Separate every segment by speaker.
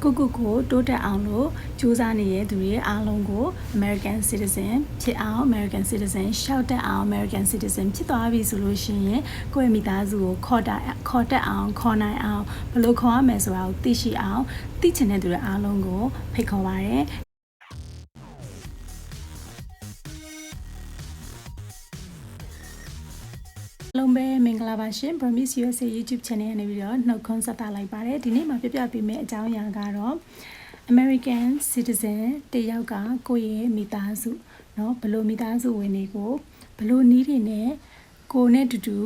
Speaker 1: ကိုတိုးတက်အောင်လို့ကြိုးစားနေတဲ့သူတွေအားလုံးကို American citizen ဖြစ်အောင် American citizen ရှောက်တက်အောင် American citizen ဖြစ်သွားပြီဆိုလို့ရှိရင်ကိုယ့်ရဲ့မိသားစုကိုခေါ်တက်အောင်ခေါ်နိုင်အောင်ဘယ်လိုခေါ်ရမလဲဆိုတာကိုသိရှိအောင်သိချင်တဲ့သူတွေအားလုံးကိုဖိတ်ခေါ်ပါတယ်လုံးပဲမင်္ဂလာပါရှင် Promise USA YouTube Channel ကနေပြီးတော့နှုတ်ခွန်းဆက်တာလိုက်ပါတယ်ဒီနေ့မှာပြပြပေးမယ့်အကြောင်းအရာကတော့ American Citizen တယောက်ကကိုယ့်ရဲ့မိသားစုเนาะဘလို့မိသားစုဝင်တွေကိုဘလို့နီးတွေနဲ့ကိုနဲ့တူတူ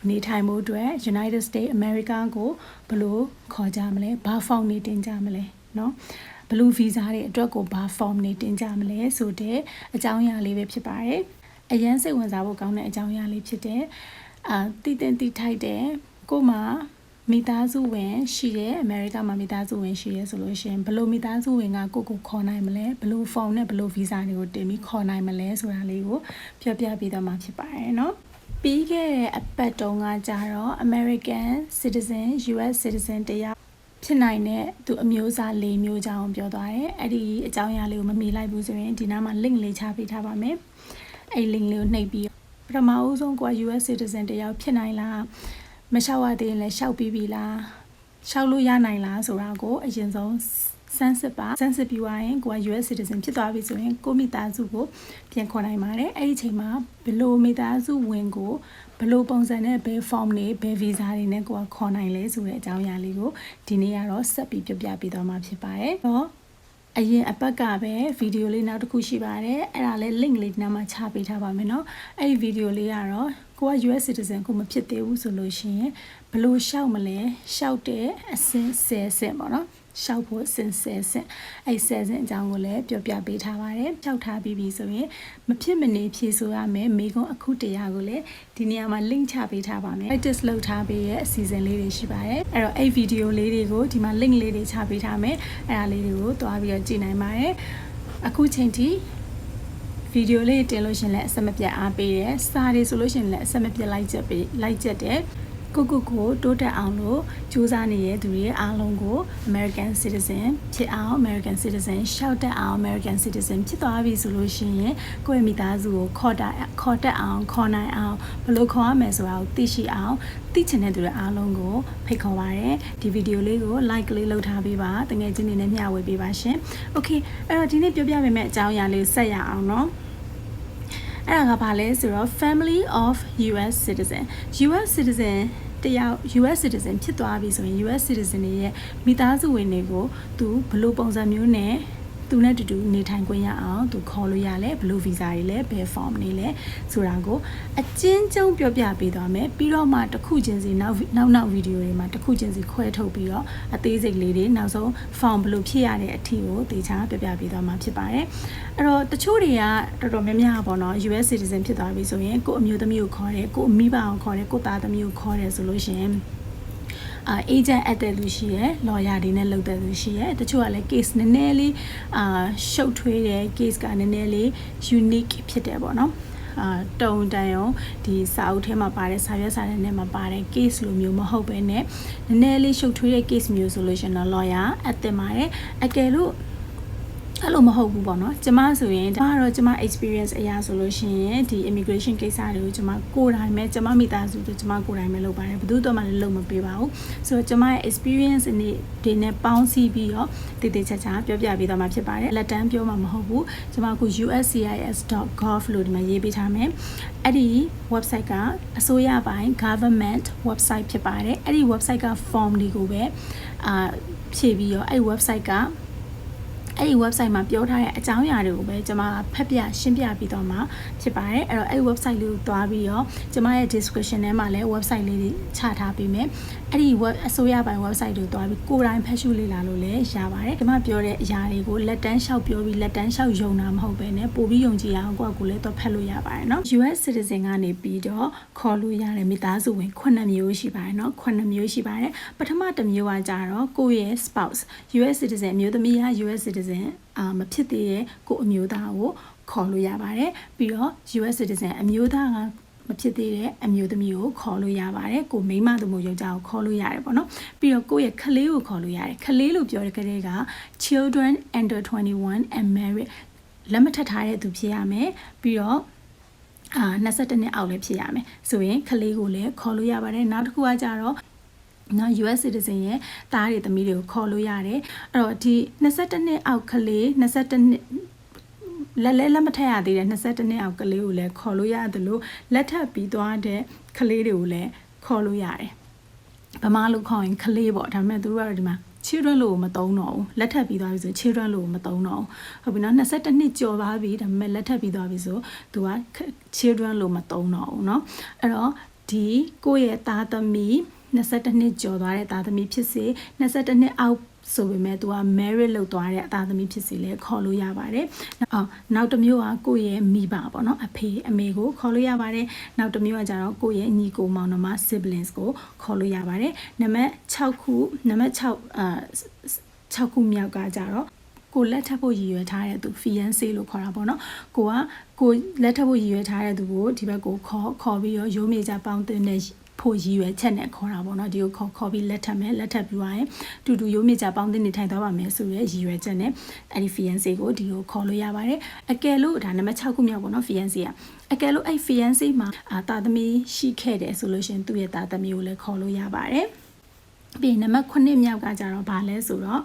Speaker 1: နေထိုင်ဖို့အတွက် United States America ကိုဘလို့ခေါ်ကြမလဲဘာ form နေတင်ကြမလဲเนาะဘလို့ visa တွေအတွက်ကိုဘာ form နေတင်ကြမလဲဆိုတဲ့အကြောင်းအရာလေးပဲဖြစ်ပါတယ်အရင်စိတ်ဝင်စားဖို့ကောင်းတဲ့အကြောင်းအရာလေးဖြစ်တဲ့တည်ထိုက်တယ်ကိုမှမိသားစုဝင်ရှိတယ်အမေရိကမှာမိသားစုဝင်ရှိရဲဆိုလို့ရှိရင်ဘလို့မိသားစုဝင်ကကိုခေါ်နိုင်မလဲဘလို့ form နဲ့ဘလို့ visa တွေကိုတင်ပြီးခေါ်နိုင်မလဲဆိုတာလေးကိုပြောပြပေးတော့မှာဖြစ်ပါတယ်เนาะပြီးခဲ့တဲ့အပတ်တုန်းကကြတော့ American Citizen US Citizen တရားဖြစ်နိုင်တဲ့သူအမျိုးအစား၄မျိုးကြောင်းပြောသွားတယ်အဲ့ဒီအကြောင်းအရာလေးကိုမမေ့လိုက်ဘူးဆိုရင်ဒီနားမှာ link လေးချပေးထားပါမယ်အဲ့ link လေးကိုနှိပ်ပြီးပထမအဦးဆုံးက US citizen တယောက်ဖြစ်နိုင်လားမလျှောက်ရသေးရင်လည်းလျှောက်ပြီးပြီလားလျှောက်လို့ရနိုင်လားဆိုတာကိုအရင်ဆုံးစမ်းစစ်ပြီးသွားရင်ကိုက US citizen ဖြစ်သွားပြီဆိုရင်ကိုမိသားစုကိုပြန်ခေါ်နိုင်ပါတယ်အဲ့ဒီချိန်မှာဘယ်လိုမိသားစုဝင်ကိုဘယ်လိုပုံစံနဲ့ဘယ် form တွေဘယ် visa တွေနဲ့ကိုကခေါ်နိုင်လဲဆိုတဲ့အကြောင်းအရာလေးကိုဒီနေ့ကတော့ဆက်ပြီးပြပြပေးသွားမှာဖြစ်ပါတယ်တော့အရင်အပတ်ကပဲဗီဒီယိုလေးနောက်တစ်ခုရှိပါတယ်အဲ့ဒါလည်း link လေးဒီနားမှာချပေးထားပါမယ်เนาะအဲ့ဒီဗီဒီယိုလေးကတော့ကိုက US citizen ကိုမဖြစ်သေးဘူးဆိုလို့ရှိရင်ဘယ်လိုရှောက်မလဲရှောက်တဲ့အစင်10ဆင့်ပေါ့เนาะရှောက်ဖို့အစင်10ဆင့်အဲ့10ဆင့်အကြောင်းကိုလည်းပြောပြပေးထားပါတယ်ရှောက်ထားပြီးပြီဆိုရင်မဖြစ်မနေဖြေဆိုရမယ်မိကုံအခုတရားကိုလည်းဒီနေရာမှာ link ချပေးထားပါမယ် practice လုပ်ထားပေးရဲ့အစီအစဉ်လေးတွေရှိပါတယ်အဲ့တော့အဲ့ဗီဒီယိုလေးတွေကိုဒီမှာ link လေးတွေချပေးထားမယ်အဲ့ဒါလေးတွေကိုတွားပြီးတော့ကြည့်နိုင်ပါတယ်အခုချိန်ထိဗီဒီယိုလေးတင်လို့ရှင်လည်းအဆက်မပြတ်အားပေးတယ်စာတွေဆိုလို့ရှင်လည်းအဆက်မပြတ်လိုက်ချက်တယ်ကိုတိုးတက်အောင်လို့ကြိုးစားနေတဲ့သူတွေအားလုံးကို American Citizen ဖြစ်အောင် American Citizen ရှောက်တက်အောင် American Citizen ဖြစ်သွားပြီဆိုလို့ရှိရင်ကိုယ့်ရဲ့မိသားစုကိုခေါ်တက်အောင်ခေါ်နိုင်အောင်ဘယ်လိုခေါ်ရမလဲဆိုတာကိုသိရှိအောင်သိချင်တဲ့သူတွေအားလုံးကိုဖိတ်ခေါ်ပါရစေဒီဗီဒီယိုလေးကို like လေးလုပ်ထားပေးပါတကယ်ချင်းနေနဲ့မျှဝေပေးပါရှင် Okay အဲ့တော့ဒီနေ့ပြောပြပေးမယ့်အကြောင်းအရာလေးဆက်ရအောင်เนาะအဲ့ဒါကဘာလဲဆိုတော့ family of US citizen US citizen တယောက် US citizen ဖြစ်သွားပြီဆိုရင် US citizen ရဲ့မိသားစုဝင်တွေကိုသူဘယ်လိုပုံစံမျိုးနဲ့သူနဲ့တူတူနေထိုင်ခွင့်ရအောင်သူခေါ်လို့ရလဲဘယ်လို visa တွေလဲဘယ် form တွေလဲဆိုတာကိုအကျဉ်းချုပ်ပြောပြပေးသွားမယ်ပြီးတော့မှတစ်ခုချင်းစီနောက်ဗီဒီယိုတွေမှာတစ်ခုချင်းစီခွဲထုတ်ပြီးတော့အသေးစိတ်လေးတွေနောက်ဆုံး form ဘယ်လိုဖြစ်ရတဲ့အထီကိုတေချာပြပြပေးသွားမှာဖြစ်ပါတယ်အဲ့တော့တချို့တွေကတော်တော်များများပေါ့နော် US citizen ဖြစ်သွားပြီဆိုရင်ကိုအမျိုးသမီးကိုခေါ်တယ်ကိုအမိဘကိုခေါ်တယ်ကိုသားသမီးကိုခေါ်တယ်ဆိုလို့ရှိရင်agent အပ်တဲ့လူရှိရယ် lawyer တွေနဲ့လုပ်တဲ့လူရှိရယ်တချို့ကလည်း case နည်းနည်းလေးရှုပ်ထွေးတယ် case ကနည်းနည်းလေး unique ဖြစ်တယ်ပေါ့နော်တုံတန်ရောဒီစာအုပ်ထဲမှာပါတဲ့စာရွက်စာတမ်းထဲမှာပါတဲ့ case လိုမျိုးမဟုတ်ပဲねနည်းနည်းလေးရှုပ်ထွေးတဲ့ case မျိုးဆိုလို့ရှင်တော့ lawyer အပ်တင်ပါတယ်အကယ်လို့အဲ့လိုမဟုတ်ဘူးပေါ့နော်ကျမဆိုရင်ဒါကတော့ကျမ experience အရာဆိုလို့ရှိရင်ဒီ immigration ကိစ္စတွေကိုကျမကိုယ်တိုင်ပဲကျမမိသားစုတို့ကျမကိုယ်တိုင်ပဲလုပ်ပါတယ်ဘယ်သူတော့မှလည်းလုပ်မပေးပါဘူးဆိုတော့ကျမရဲ့ experience တွေနဲ့ပေါင်းစည်းပြီးတော့တည်တည်ချာချာပြောပြပေးသွားမှာဖြစ်ပါတယ်လက်တန်းပြောမှာမဟုတ်ဘူးကျမအခု uscis.gov လို့ဒီမှာရေးပေးထားမယ်အဲ့ဒီ website ကအစိုးရပိုင်း government website ဖြစ်ပါတယ်အဲ့ဒီ website က form တွေကိုပဲဖြည့်ပြီးတော့အဲ့ဒီ website ကအဲ့ဒီ website မှာပြောထားတဲ့အကြောင်းအရာတွေကိုပဲကျွန်မဖတ်ပြရှင်းပြပြီးတော့မှဖြစ်ပါတယ်အဲ့တော့အဲ့ဒီ website လေးကိုတွားပြီးတော့ကျွန်မရဲ့ description ထဲမှာလည်း website လေးတွေချထားပေးမယ်အဲ့ဒီ အစိုးရပိုင်း website ကိုတွားပြီးကိုယ်တိုင်ဖတ်ရှုလေ့လာလို့လည်းရပါတယ်ကျွန်မပြောတဲ့အရာတွေကိုလက်တန်းလျှောက်ပြောပြီးလက်တန်းလျှောက်ယုံတာမဟုတ်ပဲねပို့ပြီးယုံကြည်အောင်ကိုလည်းတော့ဖတ်လို့ရပါတယ်เนาะ US citizen ကနေပြီးတော့ခေါ်လို့ရတဲ့မိသားစုဝင်9မျိုးရှိပါတယ်เนาะ9မျိုးရှိပါတယ်ပထမတစ်မျိုးကကြတော့ကိုယ့်ရဲ့ spouse US citizen မျိုးသမီးက US citizen မဖြစ်သေးတဲ့ကိုအမျိုးသားကိုခေါ်လို့ရပါတယ်ပြီးတော့ US citizen အမျိုးသားက မဖြစ်သေးတဲ့အမျိုးသမီးကိုခေါ်လို့ရပါတယ်ကိုမိန်းမသူမို့ယောက်ျားကိုခေါ်လို့ရတယ်ပေါ့နော်ပြီးတော့ကိုယ့်ရဲ့ခလေးကိုခေါ်လို့ရတယ်ခလေးလို့ပြောတဲ့ကလေးက children under 21 and married လက်မထပ်ထားတဲ့သူဖြစ်ရမယ်ပြီးတော့22နှစ်အောက်လည်းဖြစ်ရမယ်ဆိုရင်ခလေးကိုလည်းခေါ်လို့ရပါတယ်နောက်တစ်ခုကကြတော့နော် US citizen ရဲ့သားတွေသမီးတွေကိုခေါ်လို့ရတယ်အဲ့တော့ဒီ22နှစ်အောက်ကလေး22နှစ်လက်မထက်ရသေးတဲ့22နှစ်အောက်ကလေးကိုလည်းခေါ်လို့ရတယ်လို့လက်ထပ်ပြီးသွားတဲ့ကလေးတွေကိုလည်းခေါ်လို့ရတယ်ဗမာလို့ခေါ်ရင်ကလေးပေါ့ဒါပေမဲ့သူတို့ကတော့ဒီမှာ children လို့မသုံးတော့ဘူးလက်ထပ်ပြီးသွားပြီဆို children လို့မသုံးတော့ဘူးဟုတ်ပြီနော်22နှစ်ကျော်သွားပြီဒါပေမဲ့လက်ထပ်ပြီးသွားပြီဆိုသူက children လို့မသုံးတော့ဘူးเนาะအဲ့တော့ဒီကိုယ့်ရဲ့သားသမီး22နှစ်ကျော်သွားတဲ့သားသမီးဖြစ်စေ22နှစ်အောက်ဆိုပေမဲ့သူက married လုပ်သွားတဲ့အသားသမီးဖြစ်စေလဲခေါ်လို့ရပါတယ်။နောက်တစ်မျိုးကကိုယ့်ရဲ့မိဘပေါ့နော်အဖေအမေကိုခေါ်လို့ရပါတယ်။နောက်တစ်မျိုးကကြတော့ကိုယ့်ရဲ့ညီကိုမောင်နှမ siblings ကိုခေါ်လို့ရပါတယ်။နံပါတ်6ခု6ခုမြောက်ကကြတော့ကိုလက်ထပ်ဖို့ရည်ရွယ်ထားတဲ့သူ fiance လို့ခေါ်တာပေါ့နော်ကိုလက်ထပ်ဖို့ရည်ရွယ်ထားတဲ့သူကိုဒီဘက်ကိုခေါ်ပြီးတော့ရိုးမြေကြပေါင်းတင်တဲ့ဖို့ရည်ရွယ်ချက်နဲ့ခေါ်တာပေါ့နော်ဒီကိုခေါ်ပြီးလက်ထပ်မယ်လက်ထပ်ပြီးသွားရင်တူတူရိုးမြေကြပေါင်းတင်နေထိုင်သွားပါမယ်ဆိုရဲရည်ရွယ်ချက်နဲ့အဲ့ဒီ fiance ကိုဒီကိုခေါ်လို့ရပါတယ်အကယ်လို့ဒါနံပါတ်6ခုမြောက်ပေါ့နော် fiance ကအကယ်လို့အဲ့ fiance မှာသားသမီးရှိခဲ့တယ်ဆိုလို့ရှင်သူ့ရဲ့သားသမီးကိုလည်းခေါ်လို့ရပါတယ်ပြီးနံပါတ်9မြောက်ကကြတော့ဗာလဲဆိုတော့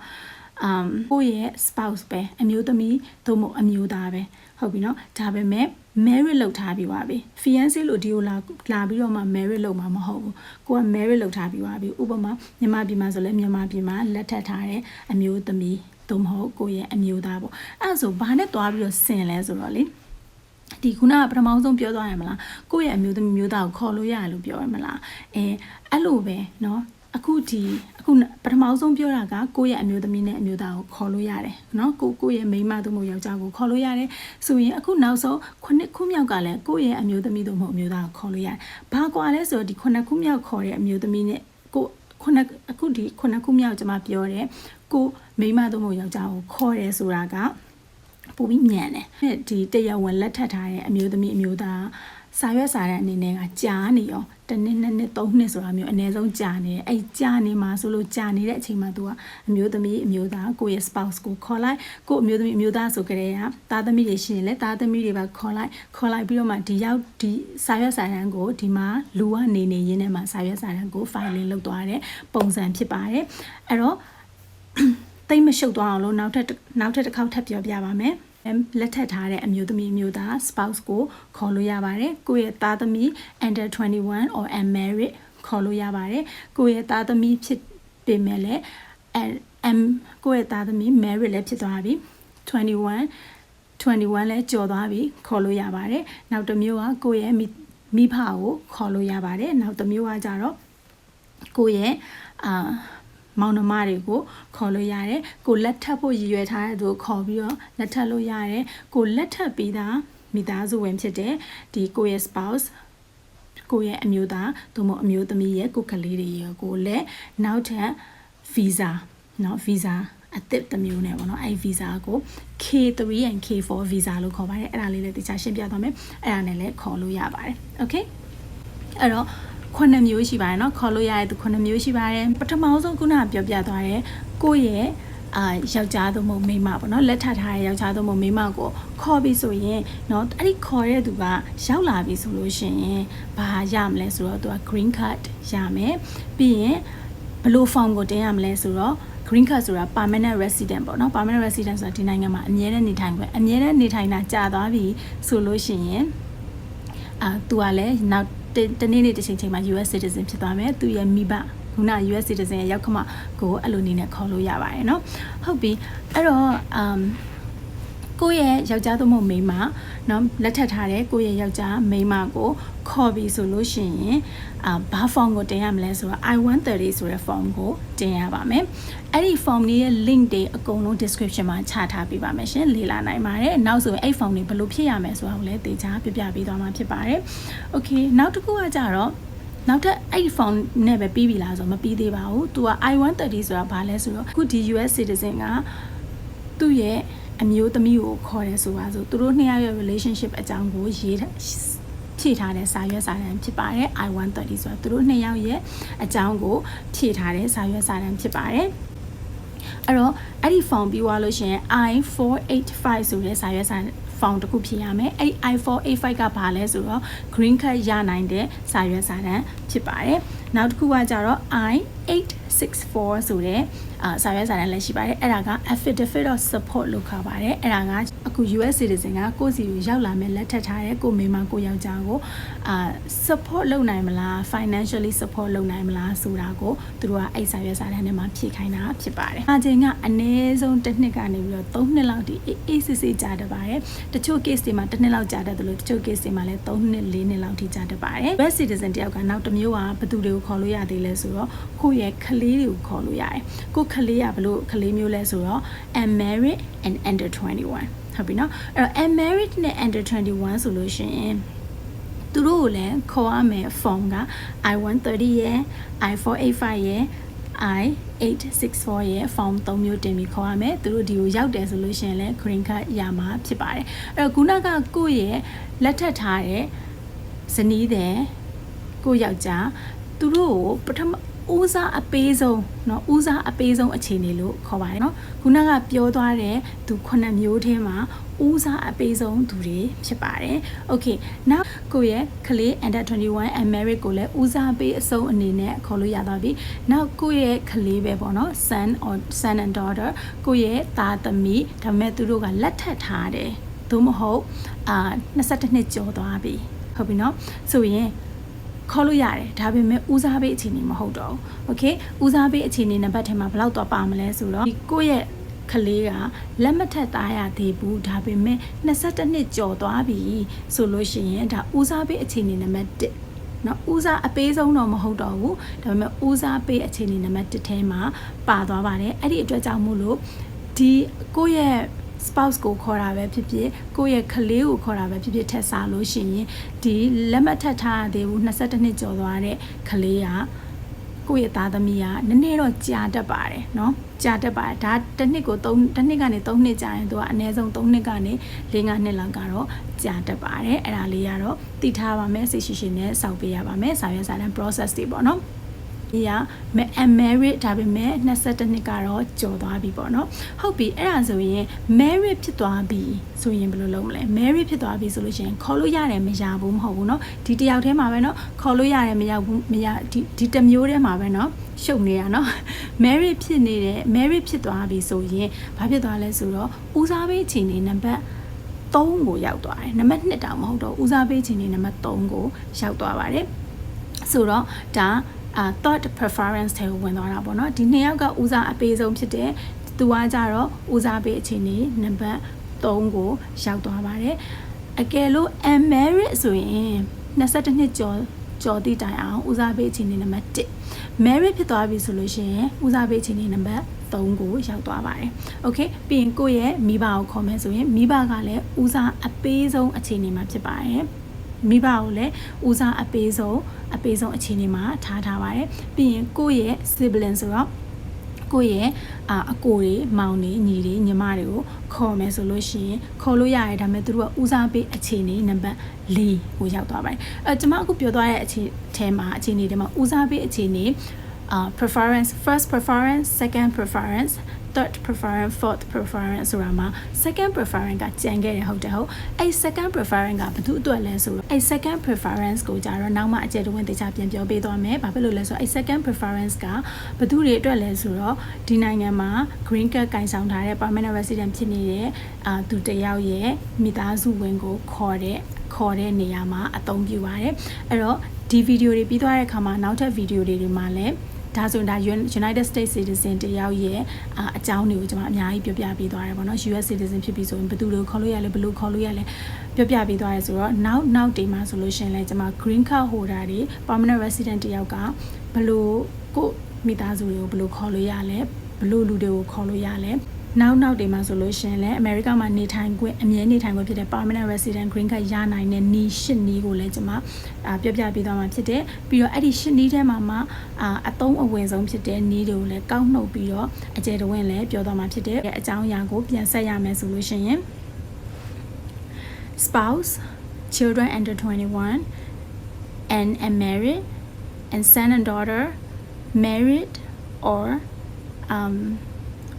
Speaker 1: ကိုယ့်ရဲ့ spouse ပဲအမျိုးသမီးသို့မဟုတ်အမျိုးသားပဲဟုတ်ပြီနော်ဒါပေမဲ့ married လုပ်ထားပြီးပါပြီ fiance လို့ဒီကိုလာပြီးတော့မှ married လုပ်မှာမဟုတ်ဘူးကိုက married လုပ်ထားပြီးပါပြီဥပမာမြန်မာပြည်မှာဆိုလဲမြန်မာပြည်မှာလက်ထပ်ထားတဲ့အမျိုးသမီးသို့မဟုတ်ကိုယ့်ရဲ့အမျိုးသားပေါ့အဲ့ဒါဆိုဘာနဲ့တွားပြီးတော့ဆင်လဲဆိုတော့လေဒီခုနကပထမဆုံးပြောသွားရမလားကိုယ့်ရဲ့အမျိုးသမီးမျိုးသားကိုခေါ်လို့ရတယ်လို့ပြောရမလားအဲ့လိုပဲเนาะအခုပထမဆုံးပြောတာကကိုယ့်ရဲ့အမျိုးသမီးနဲ့အမျိုးသားကိုခေါ်လို့ရတယ်เนาะကိုယ့်ရဲ့မိန်းမသို့မဟုတ်ယောက်ျားကိုခေါ်လို့ရတယ်ဆိုရင်အခုနောက်ဆုံး9ခုမြောက်ကလည်းကိုယ့်ရဲ့အမျိုးသမီးသို့မဟုတ်အမျိုးသားကိုခေါ်လို့ရတယ်ဘာကွာလဲဆိုတော့ဒီ9ခုမြောက်ခေါ်တဲ့အမျိုးသမီးနဲ့အခုဒီ9ခုမြောက်ကျွန်မပြောတယ်ကိုမိန်းမသို့မဟုတ်ယောက်ျားကိုခေါ်တယ်ဆိုတာကပိုပြီးမြန်တယ်ဒီတရားဝင်လက်ထပ်ထားတဲ့အမျိုးသမီးအမျိုးသားစာရွက်စာတမ်းအနေနဲ့ကကြာနေရောတစ်နှစ်နှစ်နှစ်သုံးနှစ်ဆိုတာမျိုးအနည်းဆုံးကြာနေတယ်အဲ့ကြာနေမှာဆိုလို့ကြာနေတဲ့အချိန်မှာ तू ကအမျိုးသမီးအမျိုးသားကိုယ့်ရဲ့ spouse ကိုခေါ်လိုက်ကို့အမျိုးသမီးအမျိုးသားဆိုကြတဲ့ကသားသမီးတွေရှိရင်လည်းသားသမီးတွေပါခေါ်လိုက်ပြီးတော့မှဒီစာရွက်စာတမ်းကိုဒီမှာလူကနေရင်းနဲ့မှာစာရွက်စာတမ်းကို filing လုပ်သွားတဲ့ပုံစံဖြစ်ပါတယ်အဲ့တော့တိတ်မရှုပ်သွားအောင်လို့နောက်ထပ်တစ်ခေါက်ထပ်ပြောပြပါမယ်လက်ထပ်ထားတဲ့အမျိုးသမီးမျိုးသား spouse ကိုခေါ်လို့ရပါတယ်ကိုယ့်ရဲ့သားသမီး under 21 or unmarried ခေါ်လို့ရပါတယ်ကိုယ့်ရဲ့သားသမီးဖြစ်ပေမဲ့လည်းကိုယ့်ရဲ့သားသမီး married လည်းဖြစ်သွားပြီ21လည်းကျော်သွားပြီခေါ်လို့ရပါတယ်နောက်တစ်မျိုးကကိုယ့်ရဲ့မိဖကိုခေါ်လို့ရပါတယ်နောက်တစ်မျိုးကကြတော့ကိုယ့်ရဲ့မောင်နှမတွေကိုခေါ်လို့ရတယ်ကိုလက်ထပ်ဖို့ရည်ရွယ်ထားတဲ့သူကိုခေါ်ပြီးတော့လက်ထပ်လို့ရတယ်ကိုလက်ထပ်ပြီးသားမိသားစုဝင်ဖြစ်တဲ့ဒီကိုရဲ့ spouse ကိုရဲ့အမျိုးသားသို့မဟုတ်အမျိုးသမီးရဲ့ကိုကလေးတွေရဲ့ကိုလည်းနောက်ထပ် visa เนาะ visa အသစ်တစ်မျိုးနဲ့ပေါ့နော်အဲ့ visa ကို K3 and K4 visa လို့ခေါ်ပါတယ်အဲ့ဒါလေးလည်းတခြားရှင်းပြသွားမယ်အဲ့ဒါနဲ့လည်းခေါ်လို့ရပါတယ် okay အဲ့တော့9မျိုးရှိပါတယ်เนาะခေါ်လို့ရတဲ့သူ9မျိုးရှိပါတယ်ပထမဆုံးခုနကပြောပြသွားတယ်ကိုယ့်ရဲ့ယောက်ျားသို့မဟုတ်မိန်းမပေါ့เนาะလက်ထပ်ထားတဲ့ယောက်ျားသို့မဟုတ်မိန်းမကိုခေါ်ပြီးဆိုရင်เนาะအဲ့ဒီခေါ်တဲ့သူကရောက်လာပြီဆိုလို့ရှိရင်ဘာရမလဲဆိုတော့သူက green card ရမယ်ပြီးရင်ဘယ်လို form ကိုတင်ရမလဲဆိုတော့ green card ဆိုတာ permanent resident ပေါ့เนาะ permanent resident ဆိုတာဒီနိုင်ငံမှာအမြဲတမ်းနေထိုင်ခွင့်အမြဲတမ်းနေထိုင်တာကြာသွားပြီဆိုလို့ရှိရင်သူကလည်းနောက်တနေ့တစ်ချိန်မှာ US citizen ဖြစ်သွားမယ်သူရဲ့မိဘခုန US citizen ရဲ့ရောက်ခမကိုအဲ့လိုနေနဲ့ခေါ်လို့ရပါတယ်เนาะဟုတ်ပြီအဲ့တော့ကိုယ့်ရဲ့ယောက်ျားသို့မဟုတ်မိန်းမเนาะလက်ထပ်ထားတဲ့ကိုယ့်ရဲ့ယောက်ျားမိန်းမကိုခေါ်ပြီးဆိုလို့ရှိရင်ဘာ form ကိုတင်ရမလဲဆိုတော့ I-130 ဆိုတဲ့ form ကိုတင်ရပါမယ်အဲ့ဒီ form လေးရဲ့ link တွေအကုန်လုံး description မှာချထားပေးပါမယ်ရှင်လေ့လာနိုင်ပါတယ်နောက်ဆိုရင်အဲ့ form တွေဘယ်လိုဖြစ်ရမလဲဆိုတာကိုလည်းသေချာပြပြပေးသွားမှာဖြစ်ပါတယ် okay နောက်တစ်ခုကကြတော့နောက်ထပ်အဲ့ဒီ form နဲ့ပဲပြီးပြီလားဆိုတော့မပြီးသေးပါဘူးသူက I-130 ဆိုတာဘာလဲဆိုတော့အခုဒီ US citizen ကသူ့ရဲ့အမျိုးသမီးကိုခေါ်တယ်ဆိုပါဆိုသူတို့နှစ်ယောက်ရဲ့ relationship အကြောင်းကိုရေး ဖြည့်ထားတဲ့စာရွက်စာတမ်းဖြစ်ပါတယ် I-130 ဆိုတာသူတို့2ယောက်ရဲ့အကြောင်းကိုဖြည့်ထားတဲ့စာရွက်စာတမ်းဖြစ်ပါတယ်အဲ့တော့အဲ့ဒီ form ပြီးသွားလို့ရှိရင် I-485 ဆိုတဲ့စာရွက်စာform တစ်ခုဖြည့်ရမယ်အဲ့ I-485 ကဘာလဲဆိုတော့ green card ရနိုင်တဲ့စာရွက်စာတမ်းဖြစ်ပါတယ်နောက်တစ်ခုကကြတော့ I-864 ဆိုတဲ့စာရွက်စာတမ်းလည်းရှိပါတယ်အဲ့ဒါက affidavit of support လို့ခေါ်ပါတယ်အဲ့ဒါကအခု US citizen ကကိုယ့်စီကိုရောက်လာမယ်လက်ထပ်ထားတဲ့ကိုမိမကိုယောက်ျားကို support လုပ်နိုင်မလား financially support လုပ်နိုင်မလားဆိုတာကိုသူတို့ကအဲ့စာရွက်စာတမ်းထဲမှာဖြည့်ခိုင်းတာဖြစ်ပါတယ်အချိန်ကအနည်းဆုံးတစ်နှစ်ကနေပြီးတော့3နှစ်လောက်ဒီ ACC ကြာတတ်ပါတယ်တချို့ case တွေမှာတစ်နှစ်လောက်ကြာတတ်တယ်လို့တချို့ case တွေမှာလည်း3နှစ်4နှစ်လောက်ထိကြာတတ်ပါတယ် US citizen တယောက်ကနောက်တစ်မျိုးကဘယ်သူတွေကိုခေါ်လို့ရသေးလဲဆိုတော့ကိုယ့်ရဲ့ကလေးတွေကိုခေါ်လို့ရတယ်ကိုကလေးကဘလို့ကလေးမျိုးလဲဆိုတော့ unmarried and under 21ဟုတ်ပြီနော်အဲ့တော့ unmarried နဲ့ under 21ဆိုလို့ရှိရင်သူတို့ကိုလည်းခေါ်ရမယ် form က I-130 ရယ် I-485 ရယ် I-864 ရဲ့ form 3မျိုးတင်ပြီးခေါ်ရမယ်သူတို့ဒီကိုရောက်တယ်ဆိုလို့ရှိရင်လည်း green card ရမှာဖြစ်ပါတယ်အဲ့တော့ခုနကကိုယ့်ရဲ့လက်ထပ်ထားတဲ့ဇနီးတဲ့ကိုယောက်ျားသူတို့ကိုပထမဦးစားအပေးဆုံးเนาะဦးစားအပေးဆုံးအခြေအနေလို့ခေါ်ပါတယ်เนาะခုနကပြောသွားတဲ့သူ9မျိုးထဲမှာဦးစားအပေးဆုံးသူတွေဖြစ်ပါတယ်โอเคနောက်ကိုရဲ့ကလေး under 21 and married ကိုလည်းဦးစားပေးအစုံအနေနဲ့ခေါ်လို့ရသွားပြီနောက်ကိုရဲ့ကလေးပဲပေါ့เนาะ son and daughter ကိုရဲ့သားသမီးဒါပေမဲ့သူတို့ကလက်ထပ်ထားတယ်သို့မဟုတ်22နှစ်ကျော်သွားပြီဟုတ်ပြီเนาะဆိုရင်ခေါ်လို့ရတယ်ဒါပေမဲ့ဦးစားပေးအခြေအနေမဟုတ်တော့ဘူးโอเคဦးစားပေးအခြေအနေနံပါတ်ထဲမှာဘယ်လောက်တော့ပါမလဲဆိုတော့ဒီကိုယ့်ရဲ့ကလေးကလက်မထက်သားရသေးဘူးဒါပေမဲ့22နှစ်ကျော်သွားပြီဆိုလို့ရှိရင်ဒါဦးစားပေးအခြေအနေနံပါတ်1เนาะဦးစားအပေးဆုံးတော့မဟုတ်တော့ဘူးဒါပေမဲ့ဦးစားပေးအခြေအနေနံပါတ်1ထဲမှာပါသွားပါတယ်အဲ့ဒီအတွက်ကြောင့်မို့လို့ဒီကိုယ့်ရဲ့ spouse ကိုခေါ်တာပဲဖြစ်ဖြစ်ကိုယ့်ရဲ့ကလေးကိုခေါ်တာပဲဖြစ်ဖြစ်ထက်စားလို့ရှိရင်ဒီလက်မထက်ထားသေးဘူး22နှစ်ကျော်သွားတဲ့ကလေးကကိုယ့်ရဲ့သားသမီးကနည်းနည်းတော့ကြာတတ်ပါတယ်เนาะကြာတတ်ပါတယ်ဒါတစ်နှစ်ကိုတစ်နှစ်ကနေ3နှစ်ကြာရင်သူကအနည်းဆုံး3နှစ်ကနေ4-5နှစ်လောက်ကတော့ကြာတတ်ပါတယ်အဲ့ဒါလေးကတော့သိထားပါမယ်စိတ်ရှိရှိနဲ့စောင့်ပေးရပါမယ်စာရွက်စာတမ်း process တွေပေါ့เนาะဒီက married ဒါပေမဲ့22နှစ်ကတော့ကျော်သွားပြီပေါ့နော်ဟုတ်ပြီအဲ့ဒါဆိုရင် married ဖြစ်သွားပြီဆိုရင်ဘယ်လိုလုပ်မလဲ married ဖြစ်သွားပြီဆိုလို့ရှိရင်ခေါ်လို့ရတယ်မရဘူးမဟုတ်ဘူးเนาะဒီတယောက်တည်းမှာပဲเนาะခေါ်လို့ရတယ်မရဘူးမရဒီတစ်မျိုးတည်းမှာပဲเนาะရှုပ်နေရเนาะ married ဖြစ်နေတယ် married ဖြစ်သွားပြီဆိုရင်ဘာဖြစ်သွားလဲဆိုတော့ဦးစားပေးချိန်နေနံပါတ်3ကိုရောက်သွားတယ်နံပါတ်2တောင်မဟုတ်တော့ဦးစားပေးချိန်နေနံပါတ်3ကိုရောက်သွားပါတယ်ဆိုတော့ဒါthird preference ထဲကိုဝင်သွားတာပေါ့နော်ဒီနှစ်ယောက်ကဦးစားအပေးဆုံးဖြစ်တဲ့သူကကြတော့ဦးစားပေးအခြေအနေနံပါတ်3ကိုရောက်သွားပါတယ်အကယ်လို့ unmarried ဆိုရင်22နှစ်ကျော်သည့်တိုင်အောင်ဦးစားပေးအခြေအနေနံပါတ်1 married ဖြစ်သွားပြီဆိုလို့ရှိရင်ဦးစားပေးအခြေအနေနံပါတ်3ကိုရောက်သွားပါတယ်โอเคပြီးရင်ကိုယ့်ရဲ့မိဘကိုခေါ်မယ်ဆိုရင်မိဘကလည်းဦးစားအပေးဆုံးအခြေအနေမှာဖြစ်ပါတယ်မိဘကိုလည်းဦးစားအပေးဆုံးအခြေအနေမှာထားပါတယ်ပြီးရင်ကိုယ့်ရဲ့ sibling ဆိုတော့ကိုယ့်ရဲ့အကိုတွေမောင်တွေညီတွေညီမတွေကိုခေါ်မယ်ဆိုလို့ရှိရင်ခေါ်လို့ရတယ်ဒါပေမဲ့သူတို့ကဦးစားပေးအခြေအနေနံပါတ်4ကိုရောက်သွားပါတယ်ကျွန်မအခုပြောသွားတဲ့အခြေထဲမှာအခြေအနေတွေမှာဦးစားပေးအခြေအနေpreference first preference second preference third preference fourth preference ဆိုတာမှာ second preference ကကျန်ခဲ့တယ်ဟုတ်တယ်ဟုတ်အဲ့ second preference ကဘယ်သူအတွက်လဲဆိုတော့အဲ့ second preference ကိုကြတော့နောက်မှအကျယ်တဝင့်တေချာပြန်ပြောပေးသွားမယ်ဘာဖြစ်လို့လဲဆိုတော့အဲ့ second preference ကဘယ်သူတွေအတွက်လဲဆိုတော့ဒီနိုင်ငံမှာ green card ကင်ဆောင်ထားတဲ့ permanent resident ဖြစ်နေတဲ့သူတယောက်ရဲ့မိသားစုဝင်ကိုခေါ်တဲ့နေရာမှာအသုံးပြုပါတယ်အဲ့တော့ဒီဗီဒီယိုတွေပြီးသွားတဲ့အခါမှာနောက်ထပ်ဗီဒီယိုတွေမှာလည်းဒါဆိုဒါ United States citizen တယောက်ရဲ့အကြောင်းတွေကိုကျွန်မအများကြီးပြောပြပေးသွားတယ်ပေါ့နော် US citizen ဖြစ်ပြီဆိုရင်ဘယ်သူတွေကိုခေါ်လို့ရလဲဘယ်လိုခေါ်လို့ရလဲပြောပြပေးသွားရဲဆိုတော့နောက်တေးမှာဆိုလို့ရှိရင်လည်းကျွန်မ green card holder တွေ permanent resident တယောက်ကဘယ်လိုကိုမိသားစုတွေကိုဘယ်လိုခေါ်လို့ရလဲဘယ်လိုလူတွေကိုခေါ်လို့ရလဲနောက်တေးမှာဆိုလို့ရှိရင်လည်း America မှာနေထိုင်ခွင့်အမြဲနေထိုင်ခွင့်ဖြစ်တဲ့ permanent resident green card ရနိုင်တဲ့နီး8နီးကိုလည်းကျွန်မပြပြပေးသွားမှာဖြစ်တယ်ပြီးတော့အဲ့ဒီ8နီးထဲမှာမှအသုံးအဝင်ဆုံးဖြစ်တဲ့နီးတွေကိုလည်းကောက်နှုတ်ပြီးတော့အကျယ်တဝင့်လည်းပြောသွားမှာဖြစ်တယ်အကြောင်းအရာကိုပြန်ဆက်ရမယ်ဆိုလို့ရှိရင် spouse children under 21, and married, and son and daughter married or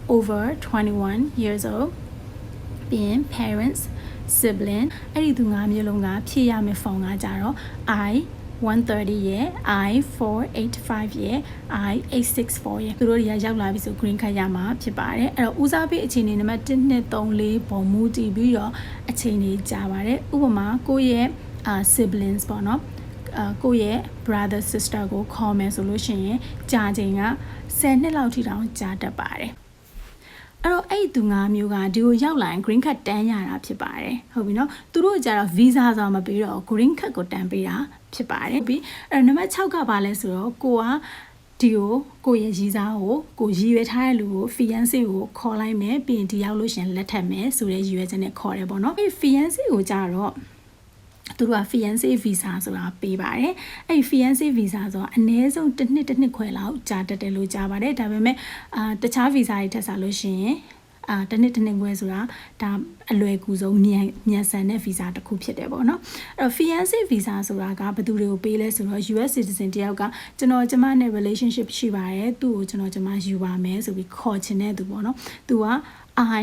Speaker 1: over 21 years old, being parents, sibling အဲ့ဒီသူ၅မျိုးလုံးကဖြည့်ရမယ့် form ကကြတော့ I-130 ရဲ့ I-485 ရဲ့ I-864 ရဲ့သူတို့တွေကရောက်လာပြီဆို green card ရမှာဖြစ်ပါတယ်အဲ့တော့ဦးစားပေးအခြေအနေနံပါတ်1 2 3 4ပုံမူတည်ပြီးတော့အခြေအနေကြာပါတယ်ဥပမာကိုယ့်ရဲ့ siblings ပေါ့နော်ကိုယ့်ရဲ့ brother sister ကိုခေါ်မယ်ဆိုလို့ရှိရင်ကြာချိန်က10နှစ်လောက်ထိတောင်ကြာတတ်ပါတယ်အဲ့တော့အဲ့ဒီသူ၅မျိုးကဒီကိုရောက်လာရင် green card တန်းရတာဖြစ်ပါတယ်ဟုတ်ပြီနော်သူတို့ကြတော့ visa ဆိုတာမပေးတော့ green card ကိုတန်းပေးတာဖြစ်ပါတယ်ပြီးအဲ့တော့နံပါတ်6ကဘာလဲဆိုတော့ကိုကဒီကိုရဲ့ရည်စားကိုရည်ရွယ်ထားတဲ့လူကို fiance ကိုခေါ်လိုက်မယ်ပြီးရင်ဒီရောက်လို့ရှင်လက်ထပ်မယ်ဆိုတဲ့ရည်ရွယ်ချက်နဲ့ခေါ်တယ်ပေါ့နော်အဲ့ fiance ကိုကြတော့သူတို့က fiance visa ဆိုတာပေးပါတယ်အဲ့ fiance visa ဆိုတာအနည်းဆုံးတစ်နှစ်ခွဲလောက်ကြာတတ်တယ်လို့ကြားပါတယ်ဒါပေမဲ့တခြား visa တွေထက်စားလို့ရှိရင်တစ်နှစ်ခွဲဆိုတာဒါအလွယ်ကူဆုံးမြန်ဆန်တဲ့ visa တစ်ခုဖြစ်တယ်ပေါ့နော်အဲ့တော့ fiance visa ဆိုတာကဘယ်သူတွေကိုပေးလဲဆိုတော့ US citizen တယောက်ကကျွန်တော်ကျမနဲ့ relationship ရှိပါတယ်သူ့ကိုကျွန်တော်ကျမယူပါမယ်ဆိုပြီးခေါ်ချင်တဲ့သူပေါ့နော်သူက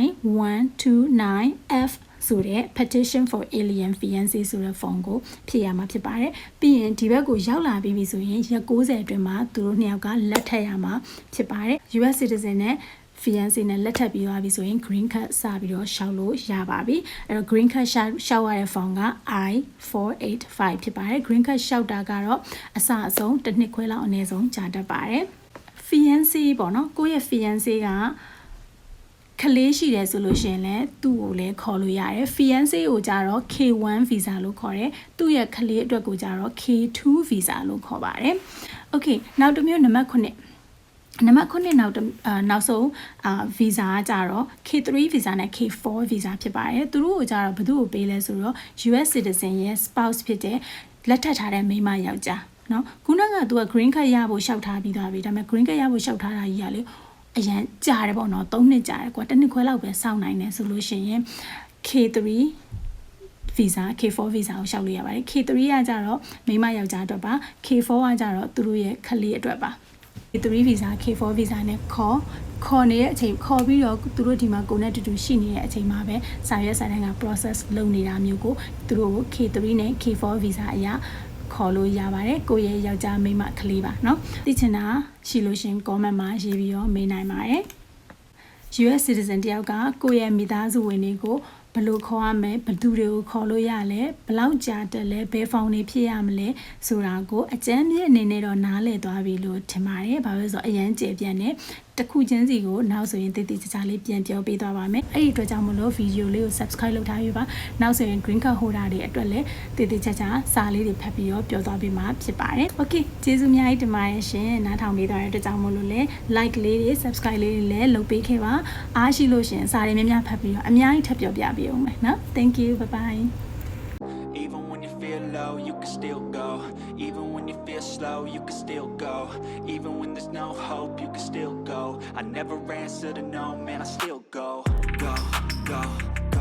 Speaker 1: I-129Fဆိုတဲ့ petition for alien fiance ဆိုတဲ့ form ကိုဖြည့်ရမှာဖြစ်ပါတယ်ပြီးရင်ဒီဘက်ကိုရောက်လာပြီးပြီဆိုရင်ရက်60အတွင်းမှာသူတို့နှစ်ယောက်ကလက်ထပ်ရမှာဖြစ်ပါတယ် US citizen နဲ့ fiance နဲ့လက်ထပ်ပြီးသွားပြီဆိုရင် green card စပြီးတော့ရှောက်လို့ရပါပြီအဲ့တော့ green card ရှောက်ရတဲ့ form က I-485 ဖြစ်ပါတယ် green card ရှောက်တာကတော့အစအဆုံးတစ်နှစ်ခွဲလောက်အနည်းဆုံးကြာတတ်ပါတယ် fiance ပေါ့နော်ကိုယ့်ရဲ့ fiance ကကလေးရှိတယ်ဆိုလို့ရှိရင်လည်းသူ့ကိုလည်းခေါ်လို့ရတယ် fiance ကိုကြတော့ K1 visa လို့ခေါ်တယ်သူ့ရဲ့ကလေးအတွက်ကိုကြတော့ K2 visa လို့ခေါ်ပါတယ် okay နောက်တစ်မျိုးနံပါတ်9နောက်ဆုံးvisa ကကြတော့ K3 visa နဲ့ K4 visa ဖြစ်ပါတယ်သူတို့ကိုကြတော့ဘယ်သူ့ကိုပေးလဲဆိုတော့ US citizen ရဲ့ spouse ဖြစ်တဲ့လက်ထပ်ထားတဲ့မိန်းမယောက်ျားเนาะခုနကသူက green card ရဖို့ရှောက်ထားပြီးသွားပြီဒါပေမဲ့ green card ရဖို့ရှောက်ထားတာကြီးကလေအရန်ကြာတယ်ပေါ့နော်3နှစ်ကြာတယ်ကွာတစ်နှစ်ခွဲလောက်ပဲစောင့်နိုင်တယ်ဆိုလို့ရှိရင် K3 visa K4 visa ကိုရှောက်လို့ရပါတယ် K3 ကကြတော့မိန်းမယောက်ျားအတွက်ပါ K4 ကကြတော့သူတို့ရဲ့ကလေးအတွက်ပါ K3 visa K4 visa နဲ့ခေါ်နေတဲ့အချိန်ခေါ်ပြီးတော့သူတို့ဒီမှာကိုယ်နဲ့တူတူရှိနေတဲ့အချိန်မှာပဲစာရွက်စာတမ်းက process လုပ်နေတာမျိုးကိုသူတို့ကို K3 နဲ့ K4 visa အရာခေါ်လို့ရပါတယ်ကိုယ့်ရဲ့ယောက်ျားမိန်းမကလေးပါเนาะသိချင်တာရှိလို့ရှင် comment မှာရေးပြီးတော့မေးနိုင်ပါတယ် US citizen တယောက်ကကိုယ့်ရဲ့မိသားစုဝင်တွေကိုဘယ်လိုခေါ်ရမလဲဘယ်သူတွေကိုခေါ်လို့ရလဲဘယ်လောက်ကြာတက်လဲဘယ်ဖောင်တွေဖြစ်ရမလဲဆိုတာကိုအကြမ်းမြင့်အနေနဲ့တော့နားလည်သွားပြီလို့ထင်ပါတယ်ဘာလို့လဲဆိုတော့အရန်ကျေပြန့်နေတစ်ခုချင်းစီကိုနောက်ဆိုရင်တည်တည်ကြကြလေးပြန်ပြောပေးသွားပါမယ်အဲ့ဒီအတွက်ကြောင့်မလို့ဗီဒီယိုလေးကို subscribe လုပ်ထားပြီးပါနောက်ဆိုရင် green card holder တွေအတွက်လည်းတည်တည်ကြကြစာလေးတွေဖတ်ပြီးတော့ပြောသွားပေးမှာဖြစ်ပါတယ် okay ကျေးဇူးအများကြီးတင်ပါတယ်ရှင်နားထောင်ပေးသွားတဲ့အတွက်ကြောင့်မလို့လည်း like လေးတွေ subscribe လေးတွေလည်းလုပ်ပေးခဲ့ပါအားရှိလို့ရှင်စာတွေများများဖတ်ပြီးတော့အများကြီးထပ်ပြောပြပေးအောင်မယ်နော် thank you bye bye
Speaker 2: Even when you feel low, you can still go. Even when you feel slow, you can still go. Even when there's no hope, you can still go. I never answer to no, man, I still go. Go, go.